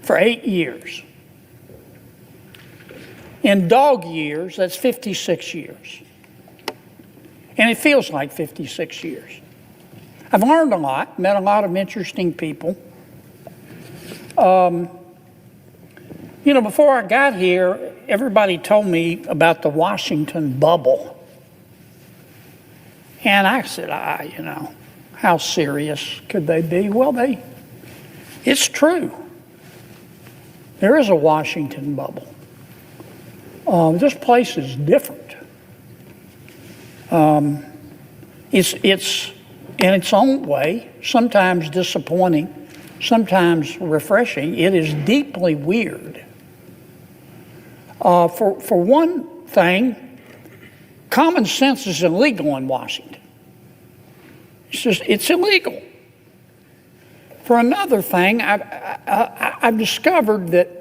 for 8 years. In dog years, that's 56 years. And it feels like 56 years. I've learned a lot, met a lot of interesting people. You know, before I got here, everybody told me about the Washington bubble. And I said, you know, how serious could they be? Well, it's true. There is a Washington bubble. This place is different. It's in its own way, sometimes disappointing, sometimes refreshing. It is deeply weird. For one thing, common sense is illegal in Washington. It's illegal. For another thing, I've discovered that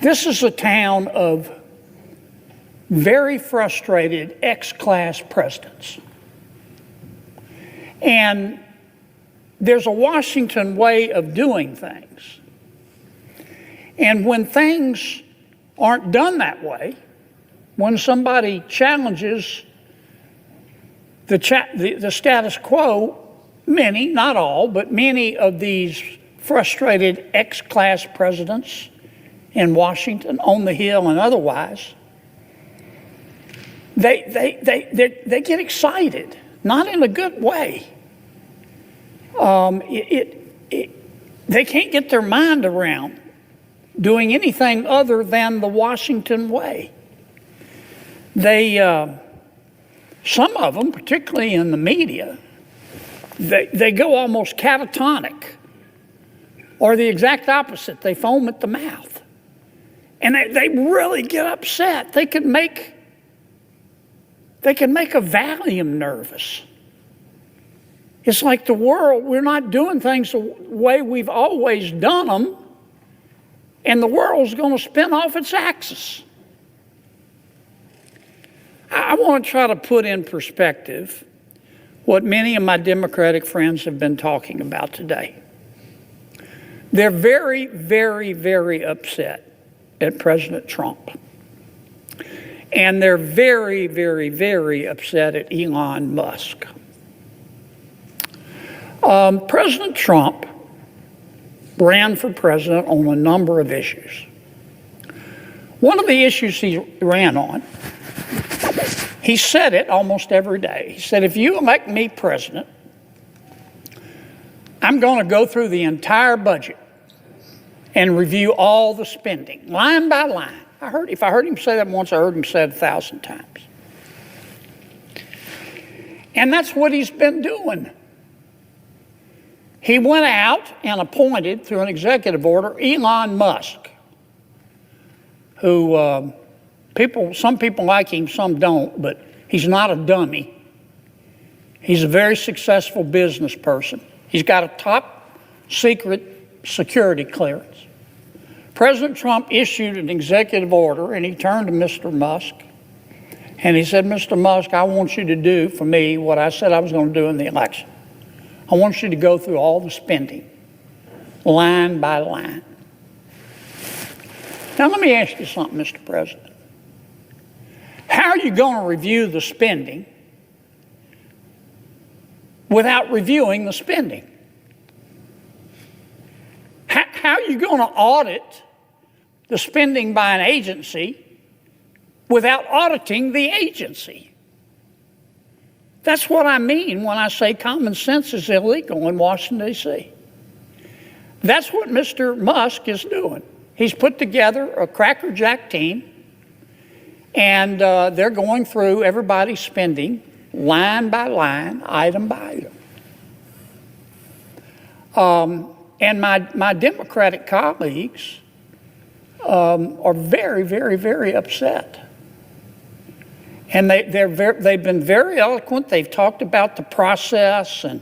this is a town of very frustrated ex-class presidents. And there's a Washington way of doing things. And when things aren't done that way, when somebody challenges the status quo, many, not all, but many of these frustrated ex-class presidents in Washington, on the Hill and otherwise, they get excited, not in a good way. They can't get their mind around doing anything other than the Washington way. Some of them, particularly in the media, they go almost catatonic, or the exact opposite. They foam at the mouth, and they really get upset. They can make a Valium nervous. It's like the world, we're not doing things the way we've always done them, and the world's going to spin off its axis. I want to try to put in perspective what many of my Democratic friends have been talking about today. They're very, very, very upset at President Trump. And they're very, very, very upset at Elon Musk. President Trump ran for president on a number of issues. One of the issues he ran on, he said it almost every day. He said, if you elect me president, I'm going to go through the entire budget and review all the spending, line by line. If I heard him say that once, I heard him say it 1,000 times. And that's what he's been doing. He went out and appointed, through an executive order, Elon Musk, who some people like him, some don't, but he's not a dummy. He's a very successful business person. He's got a top secret security clearance. President Trump issued an executive order, and he turned to Mr. Musk, and he said, Mr. Musk, I want you to do for me what I said I was going to do in the election. I want you to go through all the spending, line by line. Now, let me ask you something, Mr. President. How are you going to review the spending without reviewing the spending? How are you going to audit the spending by an agency without auditing the agency? That's what I mean when I say common sense is illegal in Washington, D.C. That's what Mr. Musk is doing. He's put together a crackerjack team, and they're going through everybody's spending line by line, item by item. And my Democratic colleagues are very, very, very upset. And they've been very eloquent. They've talked about the process, and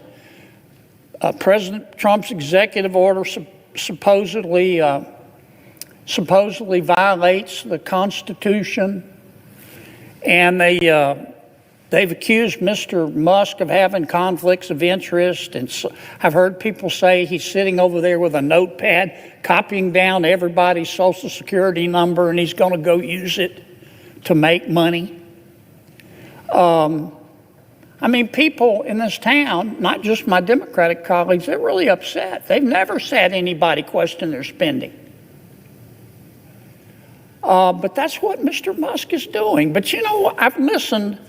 President Trump's executive order supposedly violates the Constitution. And they They've accused Mr. Musk of having conflicts of interest, and so I've heard people say he's sitting over there with a notepad copying down everybody's Social Security number and he's going to go use it to make money. I mean, people in this town, not just my Democratic colleagues, they're really upset. They've never said anybody question their spending. But that's what Mr. Musk is doing. But you know, I've listened.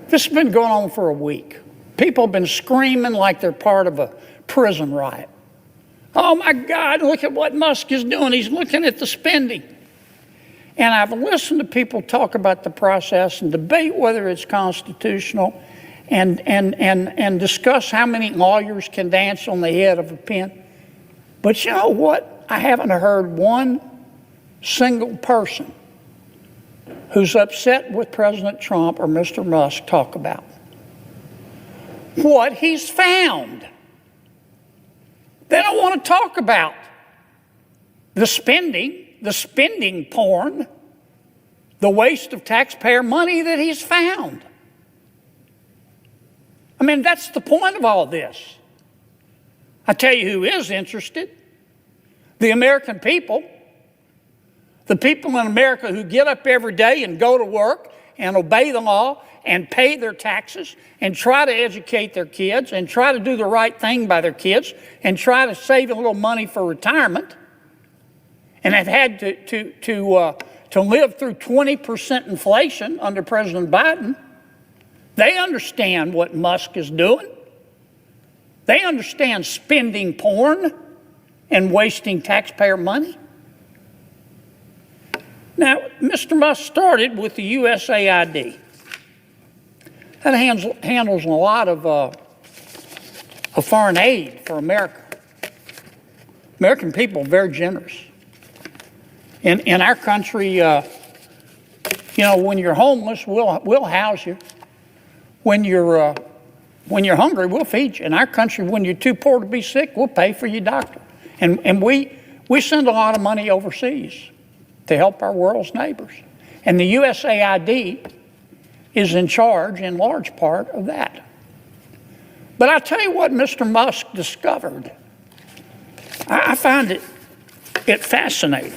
This has been going on for a week. People have been screaming like they're part of a prison riot. Oh my God, look at what Musk is doing. He's looking at the spending. And I've listened to people talk about the process and debate whether it's constitutional and discuss how many lawyers can dance on the head of a pin. But you know what? I haven't heard one single person who's upset with President Trump or Mr. Musk talk about what he's found. They don't want to talk about the spending porn, the waste of taxpayer money that he's found. I mean, that's the point of all this. I tell you who is interested: the American people. The people in America who get up every day and go to work and obey the law and pay their taxes and try to educate their kids and try to do the right thing by their kids and try to save a little money for retirement, and have had to live through 20% inflation under President Biden. They understand what Musk is doing. They understand spending porn and wasting taxpayer money. Now, Mr. Musk started with the USAID. That handles a lot of foreign aid for America. American people are very generous. In our country, when you're homeless, we'll house you. When you're hungry, we'll feed you. In our country, when you're too poor to be sick, we'll pay for your doctor. And we send a lot of money overseas to help our world's neighbors. And the USAID is in charge, in large part, of that. But I'll tell you what Mr. Musk discovered. I find it fascinating.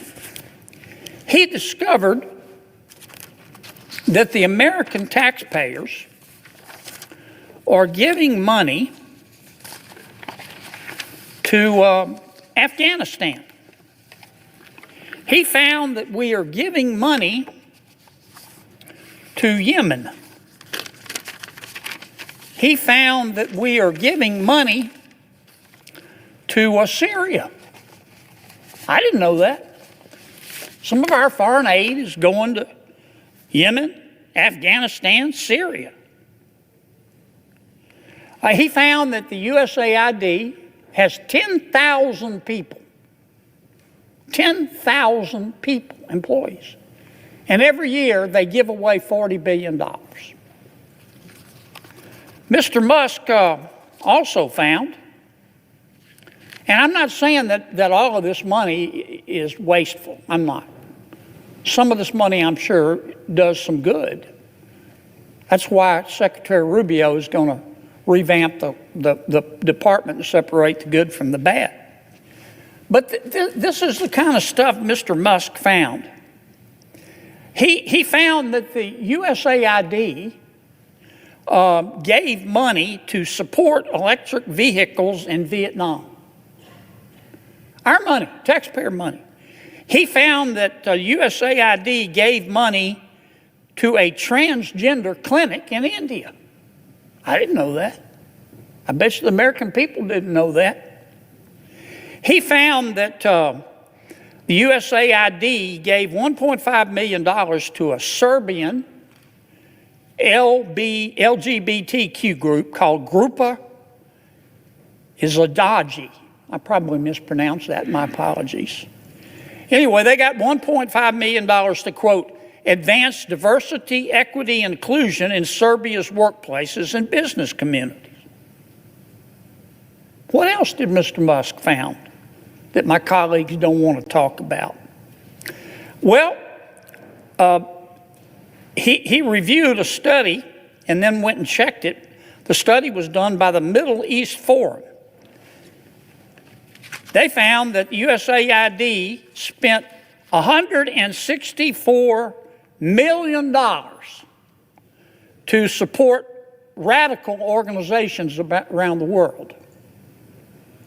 He discovered that the American taxpayers are giving money to Afghanistan. He found that we are giving money to Yemen. He found that we are giving money to Syria. I didn't know that. Some of our foreign aid is going to Yemen, Afghanistan, Syria. He found that the USAID has 10,000 people. 10,000 people, employees. And every year they give away $40 billion. Mr. Musk also found, and I'm not saying that all of this money is wasteful. I'm not. Some of this money, I'm sure, does some good. That's why Secretary Rubio is going to revamp the department to separate the good from the bad. But this is the kind of stuff Mr. Musk found. He found that the USAID gave money to support electric vehicles in Vietnam. Our money, taxpayer money. He found that USAID gave money to a transgender clinic in India. I didn't know that. I bet you the American people didn't know that. He found that the USAID gave $1.5 million to a Serbian LGBTQ group called Grupa Izladaji. I probably mispronounced that, my apologies. Anyway, they got $1.5 million to, quote, advance diversity, equity, and inclusion in Serbia's workplaces and business communities. What else did Mr. Musk found that my colleagues don't want to talk about? Well, he reviewed a study and then went and checked it. The study was done by the Middle East Forum. They found that USAID spent $164 million to support radical organizations around the world.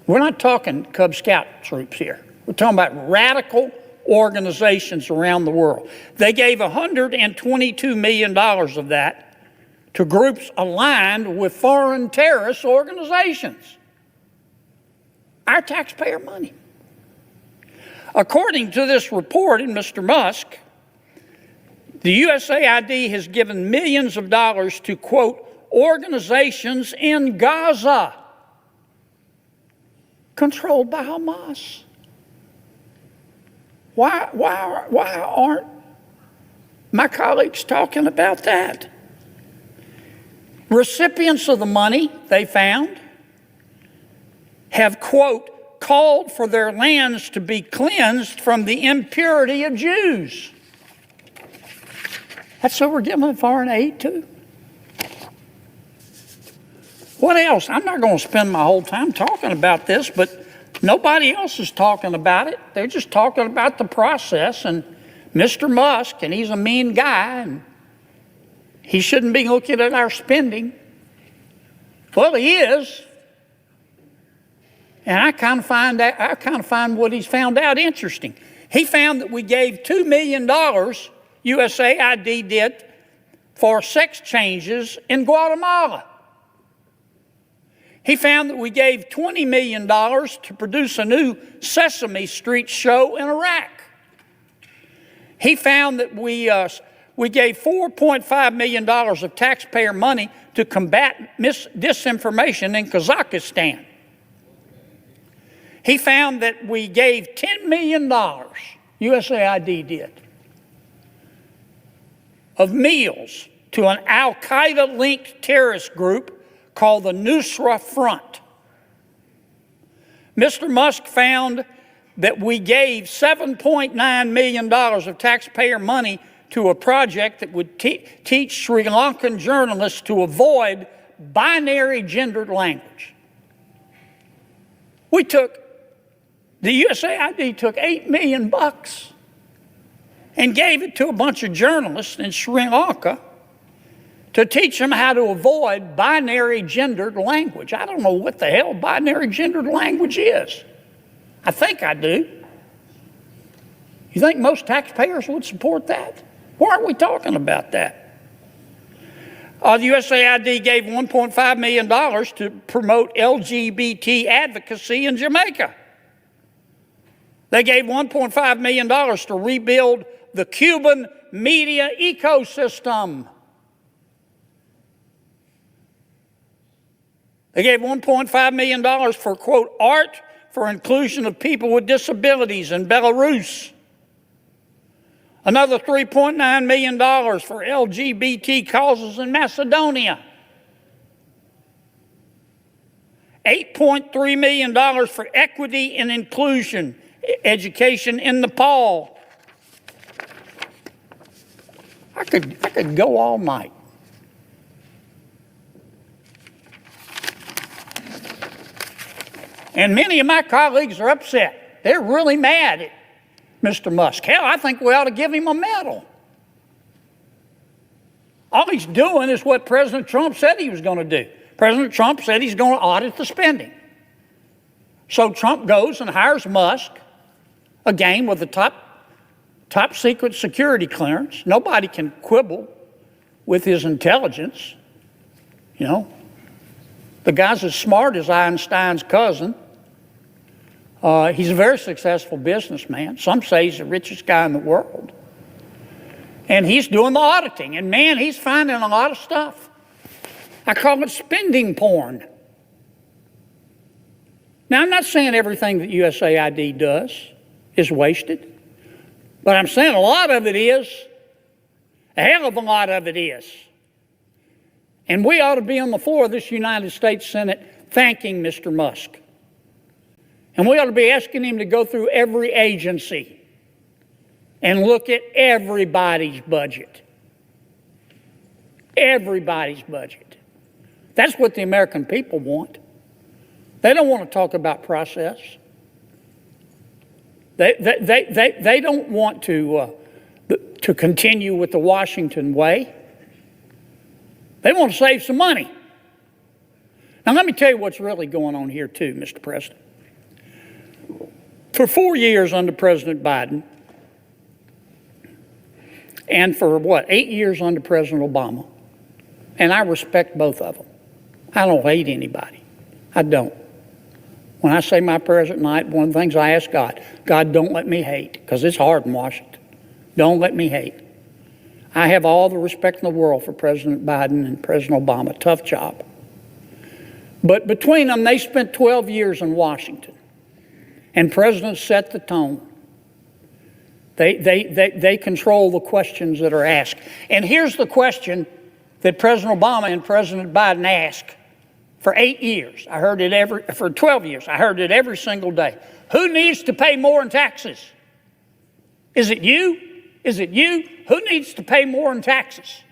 We're not talking Cub Scout troops here. We're talking about radical organizations around the world. They gave $122 million of that to groups aligned with foreign terrorist organizations. Our taxpayer money. According to this report in Mr. Musk, the USAID has given millions of dollars to, quote, organizations in Gaza controlled by Hamas. Why aren't my colleagues talking about that? Recipients of the money, they found, have, quote, called for their lands to be cleansed from the impurity of Jews. That's who we're giving foreign aid to. What else? I'm not going to spend my whole time talking about this, but nobody else is talking about it. They're just talking about the process and Mr. Musk, and he's a mean guy, and he shouldn't be looking at our spending. Well, he is. And I kind of find what he's found out interesting. He found that we gave $2 million, USAID did, for sex changes in Guatemala. He found that we gave $20 million to produce a new Sesame Street show in Iraq. He found that we gave $4.5 million of taxpayer money to combat disinformation in Kazakhstan. He found that we gave $10 million, USAID did, of meals to an al-Qaeda-linked terrorist group called the Nusra Front. Mr. Musk found that we gave $7.9 million of taxpayer money to a project that would teach Sri Lankan journalists to avoid binary gendered language. The USAID took $8 million and gave it to a bunch of journalists in Sri Lanka to teach them how to avoid binary gendered language. I don't know what the hell binary gendered language is. I think I do. You think most taxpayers would support that? Why aren't we talking about that? The USAID gave $1.5 million to promote LGBT advocacy in Jamaica. They gave $1.5 million to rebuild the Cuban media ecosystem. They gave $1.5 million for, quote, art for inclusion of people with disabilities in Belarus. Another $3.9 million for LGBT causes in Macedonia. $8.3 million for equity and inclusion education in Nepal. I could go all night. And many of my colleagues are upset. They're really mad at Mr. Musk. Hell, I think we ought to give him a medal. All he's doing is what President Trump said he was going to do. President Trump said he's going to audit the spending. So Trump goes and hires Musk, again with the top secret security clearance. Nobody can quibble with his intelligence. You know, the guy's as smart as Einstein's cousin. He's a very successful businessman. Some say he's the richest guy in the world. And he's doing the auditing. And man, he's finding a lot of stuff. I call it spending porn. Now, I'm not saying everything that USAID does is wasted. But I'm saying a lot of it is. A hell of a lot of it is. And we ought to be on the floor of this United States Senate thanking Mr. Musk. And we ought to be asking him to go through every agency and look at everybody's budget. Everybody's budget. That's what the American people want. They don't want to talk about process. They don't want to continue with the Washington way. They want to save some money. Now, let me tell you what's really going on here, too, Mr. President. For 4 years under President Biden, and for 8 years under President Obama, and I respect both of them. I don't hate anybody. I don't. When I say my prayers at night, one of the things I ask God, God, don't let me hate, because it's hard in Washington. Don't let me hate. I have all the respect in the world for President Biden and President Obama. Tough job. But between them, they spent 12 years in Washington, and presidents set the tone. They control the questions that are asked. And here's the question that President Obama and President Biden asked for 8 years. I heard it for 12 years. I heard it every single day. Who needs to pay more in taxes? Is it you? Is it you? Who needs to pay more in taxes?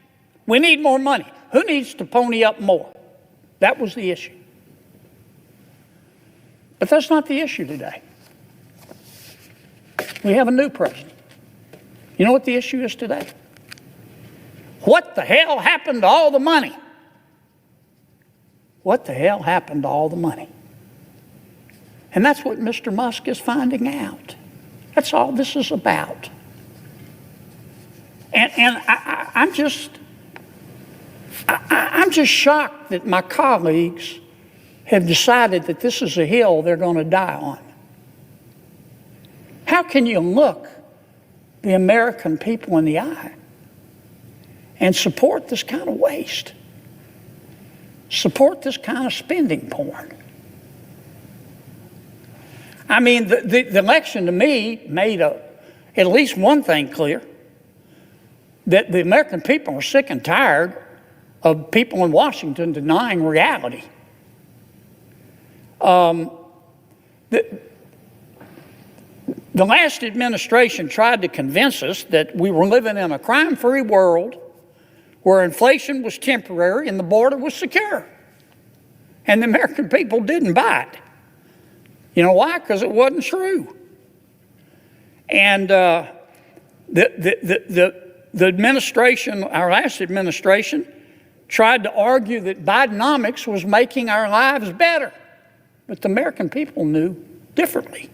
We need more money. Who needs to pony up more? That was the issue. But that's not the issue today. We have a new president. You know what the issue is today? What the hell happened to all the money? What the hell happened to all the money? And that's what Mr. Musk is finding out. That's all this is about. And I'm just shocked that my colleagues have decided that this is a hill they're going to die on. How can you look the American people in the eye and support this kind of waste? Support this kind of spending porn? I mean, the election to me made at least one thing clear, that the American people are sick and tired of people in Washington denying reality. The last administration tried to convince us that we were living in a crime-free world where inflation was temporary and the border was secure. And the American people didn't buy it. You know why? Because it wasn't true. And the administration, our last administration, tried to argue that Bidenomics was making our lives better. But the American people knew differently.